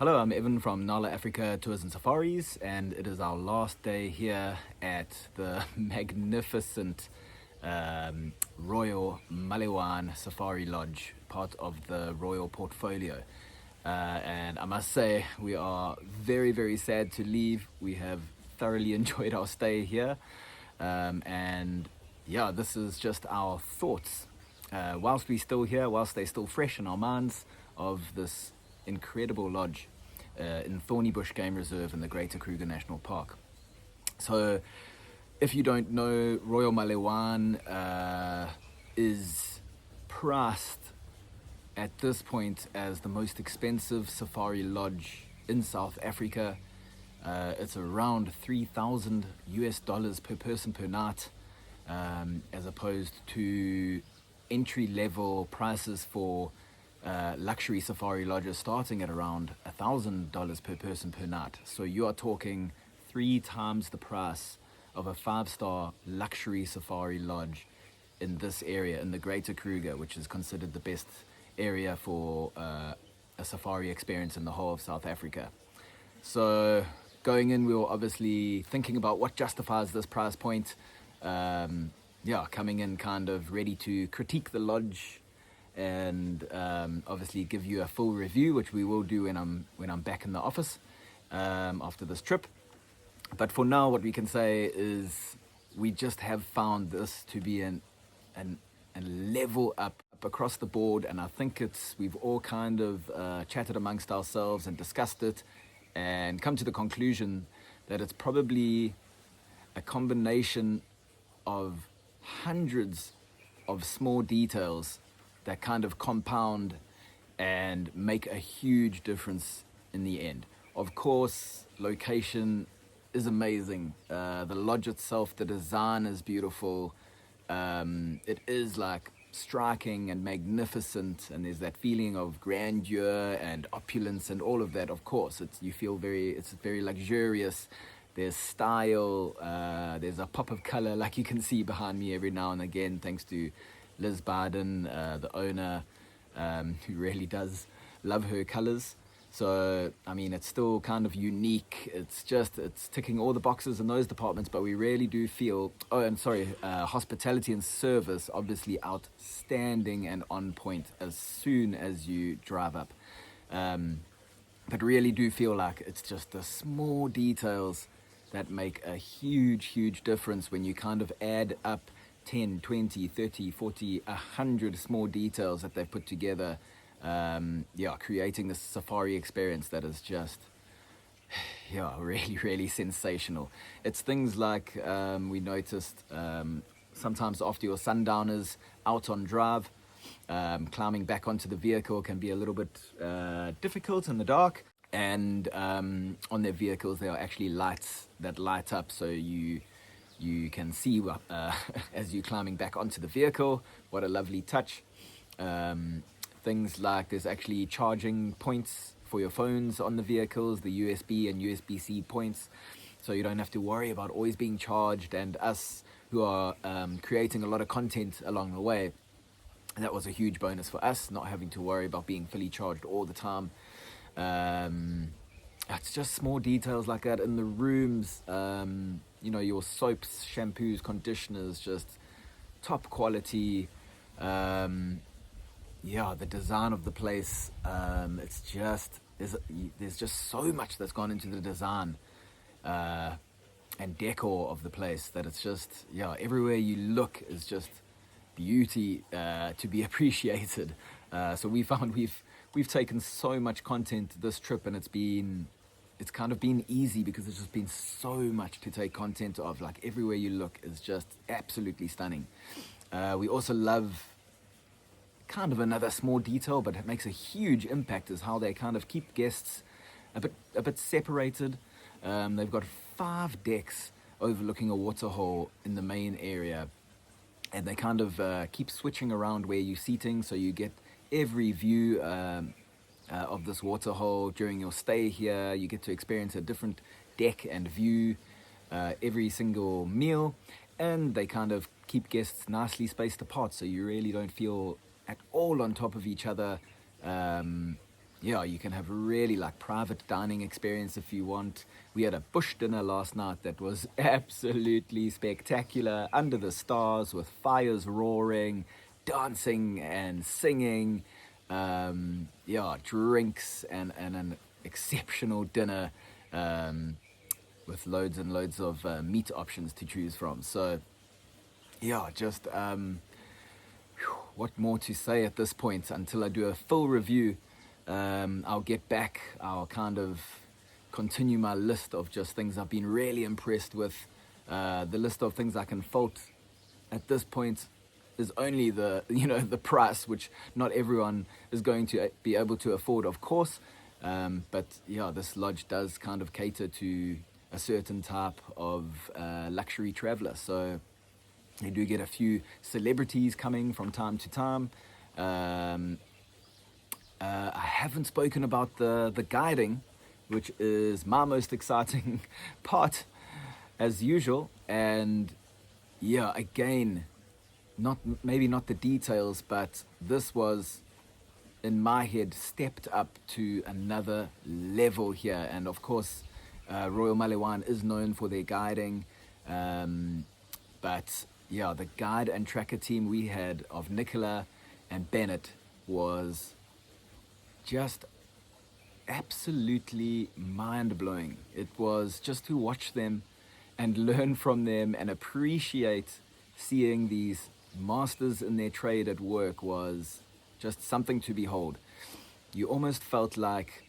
Hello, I'm Evan from Nala Africa Tours and Safaris, and it is our last day here at the magnificent Royal Malewane Safari Lodge, part of the Royal portfolio. And I must say, we are very, very sad to leave. We have thoroughly enjoyed our stay here. And yeah, this is just our thoughts. Whilst we're still here, whilst they're still fresh in our minds, of this incredible lodge in Thornybush Game Reserve in the Greater Kruger National Park. So, if you don't know, Royal Malewane is priced at this point as the most expensive safari lodge in South Africa. It's around $3,000 per person per night, as opposed to entry level prices for luxury safari lodges starting at around $1,000 per person per night. So you are talking 3 times the price of a 5-star luxury safari lodge in this area, in the Greater Kruger, which is considered the best area for a safari experience in the whole of South Africa. So going in, we were obviously thinking about what justifies this price point. Coming in kind of ready to critique the lodge and obviously give you a full review, which we will do when I'm back in the office after this trip. But for now, what we can say is we just have found this to be a level up across the board, and I think we've all kind of chatted amongst ourselves and discussed it and come to the conclusion that it's probably a combination of hundreds of small details that kind of compound and make a huge difference in the end. Of course, location is amazing. The lodge itself, the design is beautiful. It is like striking and magnificent, and there's that feeling of grandeur and opulence and all of that. Of course, it's very luxurious. There's style, there's a pop of color, like you can see behind me every now and again, thanks to Liz Biden, the owner, who really does love her colors. So, I mean, it's still kind of unique. It's ticking all the boxes in those departments, but we really do feel, hospitality and service, obviously outstanding and on point as soon as you drive up. But really do feel like it's just the small details that make a huge, huge difference when you kind of add up 10, 20, 30, 40, 100 small details that they've put together, creating this safari experience that is just, really, really sensational. It's things like we noticed sometimes after your sundowners out on drive, climbing back onto the vehicle can be a little bit difficult in the dark. And on their vehicles, there are actually lights that light up, so you can see as you're climbing back onto the vehicle. What a lovely touch. Things like there's actually charging points for your phones on the vehicles, the USB and USB-C points, so you don't have to worry about always being charged. And us who are creating a lot of content along the way, that was a huge bonus for us, not having to worry about being fully charged all the time. It's just small details like that in the rooms. Your soaps, shampoos, conditioners, just top quality. The design of the place, there's just so much that's gone into the design and decor of the place that it's just, everywhere you look is just beauty to be appreciated. So we found we've taken so much content this trip, and it's kind of been easy because there's just been so much to take content of. Like, everywhere you look is just absolutely stunning. We also love kind of another small detail, but it makes a huge impact, is how they kind of keep guests a bit separated. They've got 5 decks overlooking a waterhole in the main area, and they kind of keep switching around where you're seating, so you get every view of this waterhole during your stay here. You get to experience a different deck and view every single meal, and they kind of keep guests nicely spaced apart, so you really don't feel at all on top of each other yeah, you can have really like private dining experience if you want. We had a bush dinner last night that was absolutely spectacular, under the stars with fires roaring, dancing and singing. Yeah, drinks and an exceptional dinner, um, with loads and loads of meat options to choose from. So yeah, just what more to say at this point until I do a full review. I'll get back, I'll kind of continue my list of just things I've been really impressed with. The list of things I can fault at this point is only the the price, which not everyone is going to be able to afford, of course. But yeah, this lodge does kind of cater to a certain type of luxury traveler. So you do get a few celebrities coming from time to time. I haven't spoken about the guiding, which is my most exciting part, as usual. And yeah, again, not maybe not the details, but this was in my head stepped up to another level here. And of course, Royal Malewane is known for their guiding, but yeah, the guide and tracker team we had of Nicola and Bennett was just absolutely mind-blowing. It was just to watch them and learn from them and appreciate seeing these masters in their trade at work was just something to behold. You almost felt like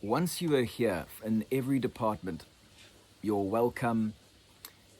once you were here in every department, you're welcome,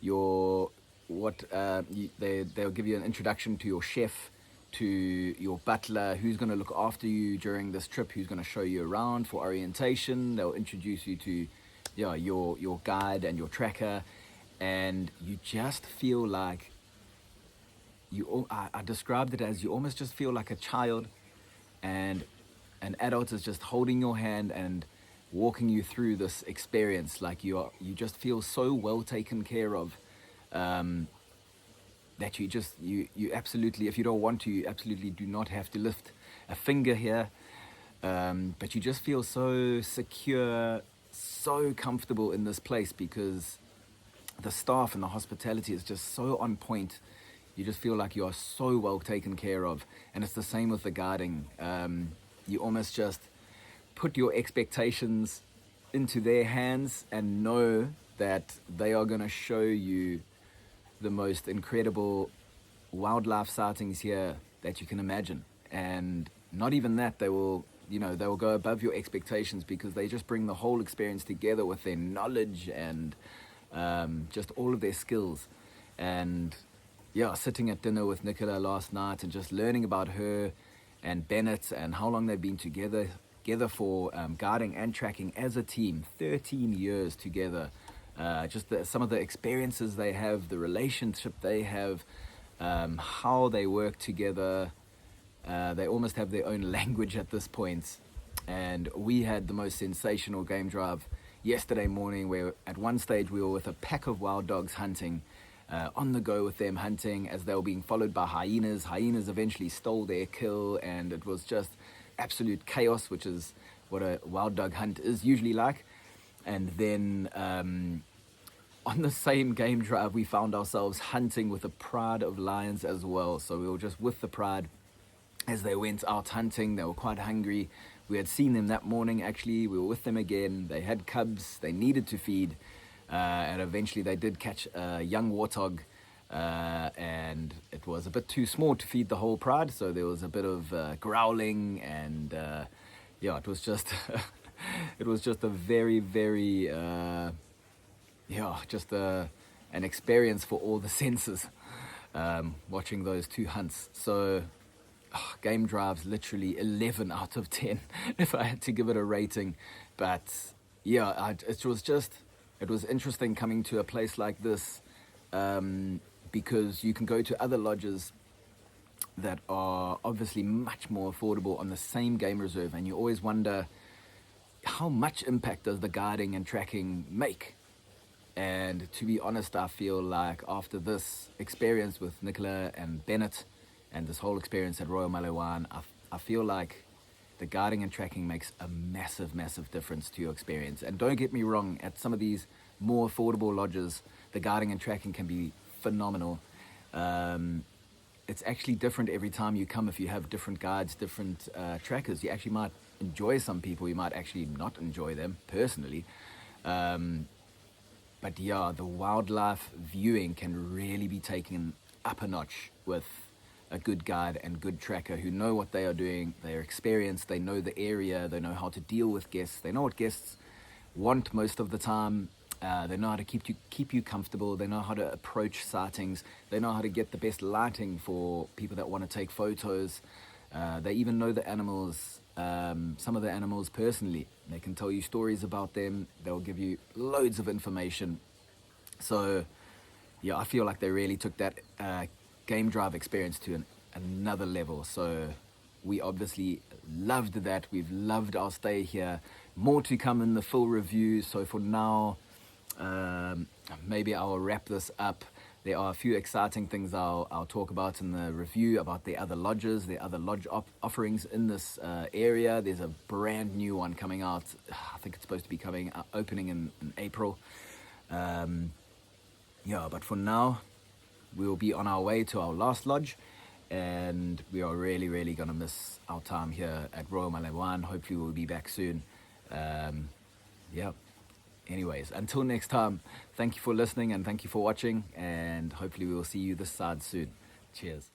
you're they'll give you an introduction to your chef, to your butler, who's going to look after you during this trip, who's going to show you around for orientation. They'll introduce you to your guide and your tracker, and you just feel like I described it as you almost just feel like a child, and an adult is just holding your hand and walking you through this experience. Like you just feel so well taken care of, that you absolutely, if you don't want to, you absolutely do not have to lift a finger here. But you just feel so secure, so comfortable in this place because the staff and the hospitality is just so on point. You just feel like you are so well taken care of. And it's the same with the guiding. You almost just put your expectations into their hands and know that they are going to show you the most incredible wildlife sightings here that you can imagine. And not even that, they will go above your expectations because they just bring the whole experience together with their knowledge and just all of their skills. And yeah, sitting at dinner with Nicola last night and just learning about her and Bennett and how long they've been together for guiding and tracking as a team, 13 years together. Some of the experiences they have, the relationship they have, how they work together. They almost have their own language at this point. And we had the most sensational game drive yesterday morning where at one stage we were with a pack of wild dogs hunting, on the go with them hunting as they were being followed by hyenas. Hyenas eventually stole their kill, and it was just absolute chaos, which is what a wild dog hunt is usually like. And then on the same game drive, we found ourselves hunting with a pride of lions as well. So we were just with the pride as they went out hunting. They were quite hungry. We had seen them that morning, actually. We were with them again. They had cubs. They needed to feed. And eventually they did catch a young warthog. And it was a bit too small to feed the whole pride. So there was a bit of growling. And it was just... it was just a very, very... an experience for all the senses, watching those two hunts. So game drives literally 11 out of 10 if I had to give it a rating. But yeah, it was interesting coming to a place like this, because you can go to other lodges that are obviously much more affordable on the same game reserve, and you always wonder how much impact does the guiding and tracking make. And to be honest, I feel like after this experience with Nicola and Bennett and this whole experience at Royal Malewane, I feel like the guiding and tracking makes a massive difference to your experience. And don't get me wrong, at some of these more affordable lodges, the guiding and tracking can be phenomenal. It's actually different every time you come. If you have different guides, different trackers, you actually might enjoy some people, you might actually not enjoy them personally. But yeah, the wildlife viewing can really be taken up a notch with a good guide and good tracker who know what they are doing. They're experienced, they know the area, they know how to deal with guests, they know what guests want most of the time. They know how to keep you comfortable. They know how to approach sightings. They know how to get the best lighting for people that want to take photos. They even know the animals, some of the animals personally. They can tell you stories about them. They'll give you loads of information. So yeah, I feel like they really took that game drive experience to another level. So we obviously loved that. We've loved our stay here. More to come in the full review. So for now, maybe I'll wrap this up. There are a few exciting things I'll talk about in the review about the other lodges, the other lodge offerings in this area. There's a brand new one coming out. I think it's supposed to be opening in April. Yeah, but for now, we'll be on our way to our last lodge, and we are really going to miss our time here at Royal Malewane. Hopefully we'll be back soon. Yeah. Anyways, until next time, thank you for listening and thank you for watching, and hopefully we will see you this side soon. Cheers.